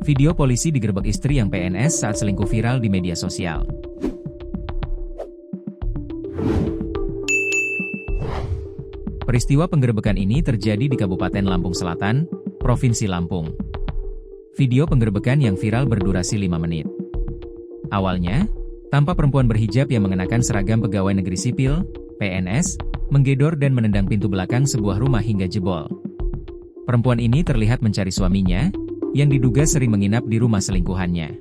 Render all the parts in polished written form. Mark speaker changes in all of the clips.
Speaker 1: Video polisi digerebek istri yang PNS saat selingkuh viral di media sosial. Peristiwa penggerebekan ini terjadi di Kabupaten Lampung Selatan, Provinsi Lampung. Video penggerebekan yang viral berdurasi 5 menit. Awalnya, tampak perempuan berhijab yang mengenakan seragam pegawai negeri sipil, PNS, menggedor dan menendang pintu belakang sebuah rumah hingga jebol. Perempuan ini terlihat mencari suaminya, yang diduga sering menginap di rumah selingkuhannya.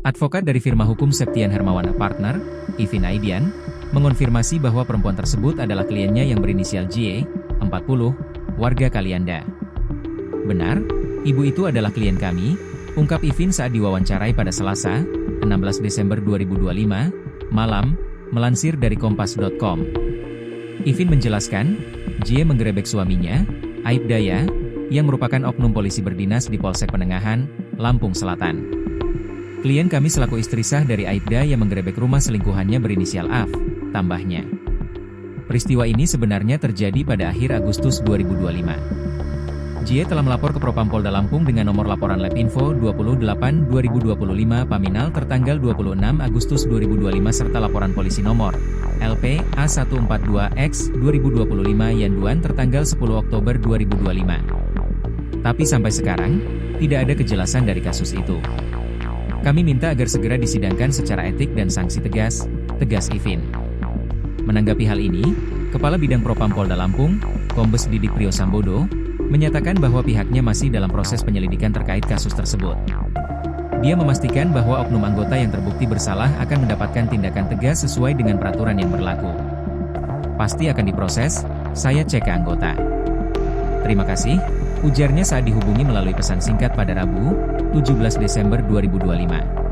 Speaker 1: Advokat dari firma hukum Septian Hermawan Partner, Ivin Aidian, mengonfirmasi bahwa perempuan tersebut adalah kliennya yang berinisial J, 40, warga Kalianda. Benar, ibu itu adalah klien kami, ungkap Ivin saat diwawancarai pada Selasa, 16 Desember 2025, malam, melansir dari kompas.com. Ivin menjelaskan, J menggerebek suaminya, Aibdaya, yang merupakan oknum polisi berdinas di Polsek Penengahan, Lampung Selatan. Klien kami selaku istri sah dari Aibda yang menggerebek rumah selingkuhannya berinisial AF, tambahnya. Peristiwa ini sebenarnya terjadi pada akhir Agustus 2025. J telah melapor ke Propampolda Lampung dengan nomor laporan Lapinfo 28/2025 Paminal tertanggal 26 Agustus 2025 serta laporan polisi nomor LP A142X 2025 Yanduan tertanggal 10 Oktober 2025. Tapi sampai sekarang, tidak ada kejelasan dari kasus itu. Kami minta agar segera disidangkan secara etik dan sanksi tegas, tegas Ivin. Menanggapi hal ini, Kepala Bidang Propampolda Lampung, Kombes Didik Priyosambodo, menyatakan bahwa pihaknya masih dalam proses penyelidikan terkait kasus tersebut. Dia memastikan bahwa oknum anggota yang terbukti bersalah akan mendapatkan tindakan tegas sesuai dengan peraturan yang berlaku. Pasti akan diproses, saya cek ke anggota. Terima kasih, ujarnya saat dihubungi melalui pesan singkat pada Rabu, 17 Desember 2025.